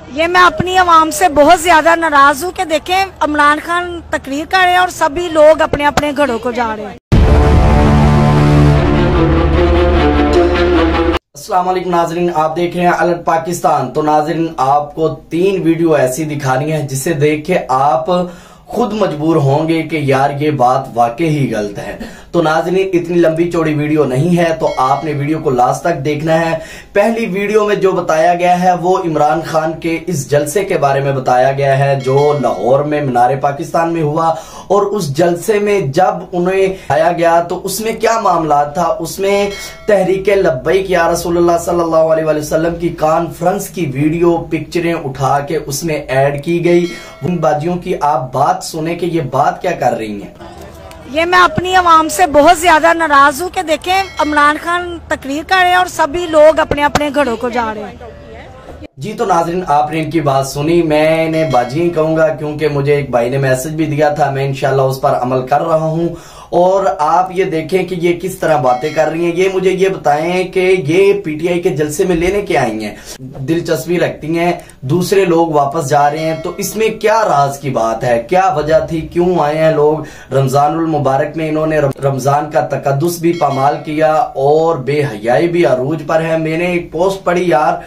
ये मैं अपनी आवाम से बहुत ज्यादा नाराज हूँ कि देखें इमरान खान तकरीर कर रहे हैं और सभी लोग अपने अपने घरों को जा रहे हैं। अस्सलाम वालेकुम नाजरीन, आप देख रहे हैं अलर्ट पाकिस्तान। तो नाजरीन, आपको 3 वीडियो ऐसी दिखानी है जिसे देख के आप खुद मजबूर होंगे कि यार ये बात वाकई ही गलत है। तो नाज़रीन, इतनी लंबी चौड़ी वीडियो नहीं है, तो आपने वीडियो को लास्ट तक देखना है। पहली वीडियो में जो बताया गया है वो इमरान खान के इस जलसे के बारे में बताया गया है जो लाहौर में मीनार पाकिस्तान में हुआ, और उस जलसे में जब उन्हें आया गया तो उसमें क्या मामला था। उसमें तहरीक लब्बैक या रसूलुल्लाह सल्लल्लाहु अलैहि वसल्लम की कॉन्फ्रेंस की वीडियो पिक्चरें उठा के उसमें ऐड की गई। उन बाजियों की आप बात सुने कि ये बात क्या कर रही हैं। ये मैं अपनी आवाम से बहुत ज्यादा नाराज हूँ कि देखें इमरान खान तकरीर कर रहे हैं और सभी लोग अपने अपने घरों को जा रहे हैं। जी तो नाजरीन, आपने इनकी बात सुनी। मैं इन्हें बाजी ही कहूंगा क्योंकि मुझे एक भाई ने मैसेज भी दिया था। मैं इंशाल्लाह उस पर अमल कर रहा हूं। और आप ये देखें कि ये किस तरह बातें कर रही हैं। ये मुझे ये बताएं कि ये पीटीआई के जलसे में लेने के आई हैं, दिलचस्पी रखती हैं, दूसरे लोग वापस जा रहे हैं, तो इसमें क्या राज की बात है, क्या वजह थी, क्यों आए हैं लोग। रमजानुल मुबारक में इन्होंने रमजान का तकद्दुस भी पामाल किया और बेहयाई भी अरूज पर है। मैंने एक पोस्ट पढ़ी, यार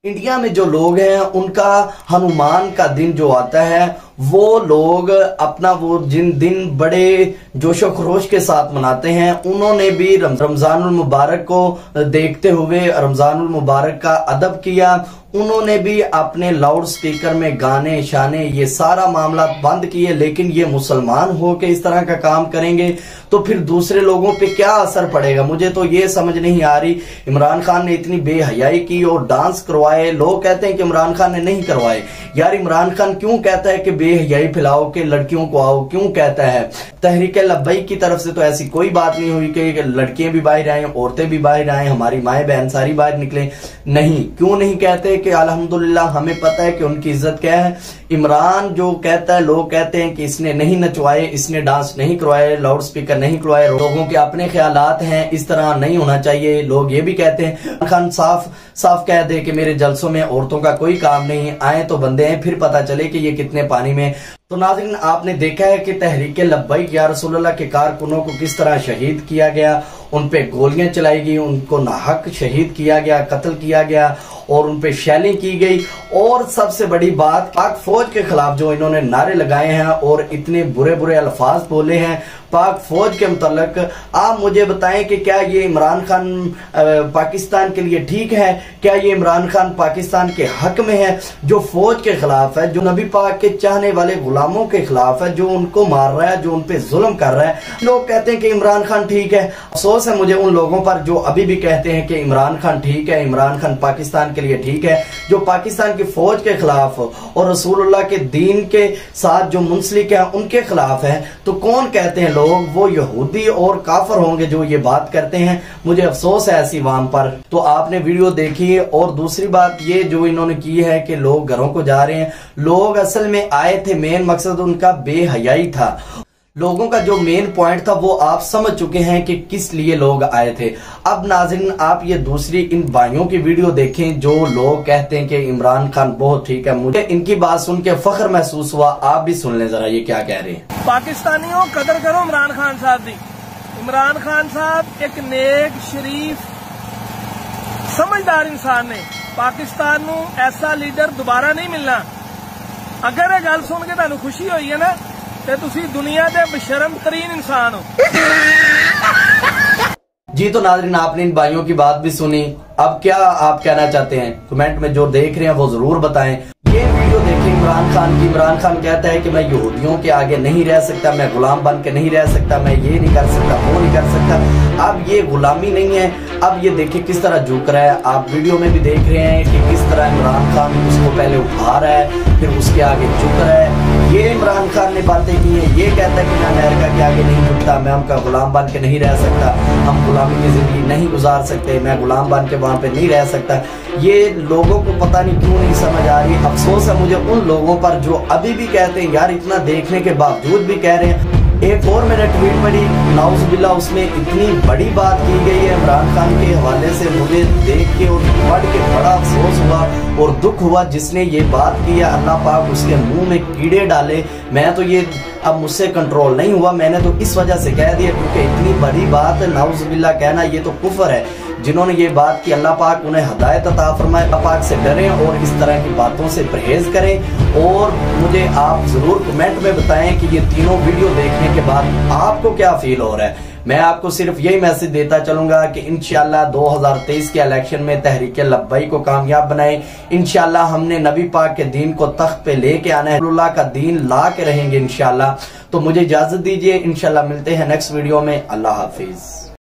इंडिया में जो लोग हैं उनका हनुमान का दिन जो आता है वो लोग अपना वो जिन दिन बड़े जोशो खरोश के साथ मनाते हैं, उन्होंने भी रमजानुल मुबारक को देखते हुए रमजानुल मुबारक का अदब किया। उन्होंने भी अपने लाउड स्पीकर में गाने शाने ये सारा मामला बंद किए। लेकिन ये मुसलमान हो के इस तरह का काम करेंगे तो फिर दूसरे लोगों पे क्या असर पड़ेगा, मुझे तो ये समझ नहीं आ रही। इमरान खान ने इतनी बेहयाई की और डांस करवाए। लोग कहते हैं कि इमरान खान ने नहीं करवाए। यार इमरान खान क्यों कहता है कि बेहयाई फैलाओ के लड़कियों को आओ, क्यों कहता है। तहरीक लब्बैक की तरफ से तो ऐसी कोई बात नहीं हुई कि लड़कियां भी बाहर आए, औरतें भी बाहर आए, हमारी माए बहन सारी बाहर निकले। नहीं, क्यों नहीं कहते कि अल्हम्दुलिल्लाह हमें पता है कि उनकी इज्जत क्या है। इमरान जो कहता है, लोग कहते हैं कि इसने नहीं नचवाए, इसने डांस नहीं करवाए, लाउड स्पीकर नहीं करवाए। लोगों के अपने ख्यालात हैं, इस तरह नहीं होना चाहिए। लोग ये भी कहते हैं, खान साफ साफ कह दे कि मेरे जलसों में औरतों का कोई काम नहीं, आए तो बंदे हैं, फिर पता चले कि ये कितने पानी में। तो नाज़रीन, आपने देखा है कि तहरीक लब्बैक या रसूलुल्लाह के कारकुनों को किस तरह शहीद किया गया, उन पे गोलियां चलाई गई, उनको नाहक शहीद किया गया, कत्ल किया गया और उन पे शैलिंग की गई। और सबसे बड़ी बात, पाक फौज के खिलाफ जो इन्होंने नारे लगाए हैं और इतने बुरे बुरे अल्फाज बोले हैं पाक फौज के मुतल्लिक, आप मुझे बताएं कि क्या ये इमरान खान पाकिस्तान के लिए ठीक है? क्या ये इमरान खान पाकिस्तान के हक में है जो फौज के खिलाफ है, जो नबी पाक के चाहने वाले गुलामों के खिलाफ है, जो उनको मार रहा है, जो उन पे जुल्म कर रहा है। लोग कहते हैं कि इमरान खान ठीक है। अफसोस है मुझे उन लोगों पर जो अभी भी कहते हैं कि इमरान खान ठीक है, इमरान खान पाकिस्तान के लिए ठीक है, जो पाकिस्तान की फौज के खिलाफ और रसूलुल्लाह के दीन के साथ जो मुंसलिक है उनके खिलाफ है। तो कौन कहते हैं लोग, वो यहूदी और काफर होंगे जो ये बात करते हैं। मुझे अफसोस है ऐसी वाम पर। तो आपने वीडियो देखी। और दूसरी बात ये जो इन्होंने की है कि लोग घरों को जा रहे हैं, लोग असल में आए थे, मेन मकसद उनका बेहयाई था। लोगों का जो मेन पॉइंट था वो आप समझ चुके हैं कि किस लिए लोग आए थे। अब नाज़रीन, आप ये दूसरी इन भाइयों की वीडियो देखें जो लोग कहते हैं कि इमरान खान बहुत ठीक है। मुझे इनकी बात सुन के फख्र महसूस हुआ। आप भी सुन लें जरा ये क्या कह रहे हैं। पाकिस्तानियों कदर करो इमरान खान साहब दी। इमरान खान साहब एक नेक शरीफ समझदार इंसान ने। पाकिस्तान नू ऐसा लीडर दोबारा नहीं मिलना। अगर ये गल सुन के तुहानू खुशी हुई है ना ते तुसी दुनिया के बेशर्म तरीन इंसान हो। जी तो नाज़रीन, आपने इन भाइयों की बात भी सुनी। अब क्या आप कहना चाहते हैं कमेंट में जो देख रहे हैं वो जरूर बताएं। ये वीडियो देखें इमरान खान की। इमरान खान कहता है कि मैं यहूदियों के आगे नहीं रह सकता, मैं गुलाम बन के नहीं रह सकता, मैं ये नहीं कर सकता, वो नहीं कर सकता। अब ये गुलामी नहीं है। अब ये देखिए किस तरह झुक रहा है। आप वीडियो में भी देख रहे हैं कि किस तरह इमरान खान उसको पहले उठा रहा है, फिर उसके आगे झुक रहा है। ये इमरान खान ने बातें की हैं। ये कहता है कि मैं अमेरिका के आगे नहीं झुकता, मैं उनका गुलाम बन के नहीं रह सकता, हम गुलामी की जिंदगी नहीं गुजार सकते, मैं गुलाम बन के वहां पे नहीं रह सकता। ये लोगों को पता नहीं क्यों नहीं समझ आ रही। अफसोस है मुझे उन लोगों पर जो अभी भी कहते हैं, यार इतना देखने के बावजूद भी कह रहे हैं एक और मैंने ट्वीट पढ़ी, नाउजुबिल्लाह, उसमें इतनी बड़ी बात की गई है इमरान खान के हवाले से। मुझे देख के और पढ़ के बड़ा अफसोस हुआ और दुख हुआ। जिसने ये बात की है अल्लाह पाक उसके मुंह में कीड़े डाले। मैं तो ये अब मुझसे कंट्रोल नहीं हुआ, मैंने तो इस वजह से कह दिया क्योंकि इतनी बड़ी बात है, नाउजुबिल्लाह कहना ये तो कुफर है। जिन्होंने ये बात की अल्लाह पाक उन्हें हदायत अता फरमाए। अल्लाह पाक से डरें और इस तरह की बातों से परहेज करें। और मुझे आप जरूर कमेंट में बताएं कि ये तीनों वीडियो देखने के बाद आपको क्या फील हो रहा है। मैं आपको सिर्फ यही मैसेज देता चलूंगा कि इंशाल्लाह 2023 के इलेक्शन में तहरीक लब्बई को कामयाब बनाए। इंशाल्लाह हमने नबी पाक के दीन को तख्त पे लेके आना है, अल्लाह का दीन ला के रहेंगे इंशाल्लाह। तो मुझे इजाजत दीजिए, इंशाल्लाह मिलते हैं नेक्स्ट वीडियो में। अल्लाह हाफिज।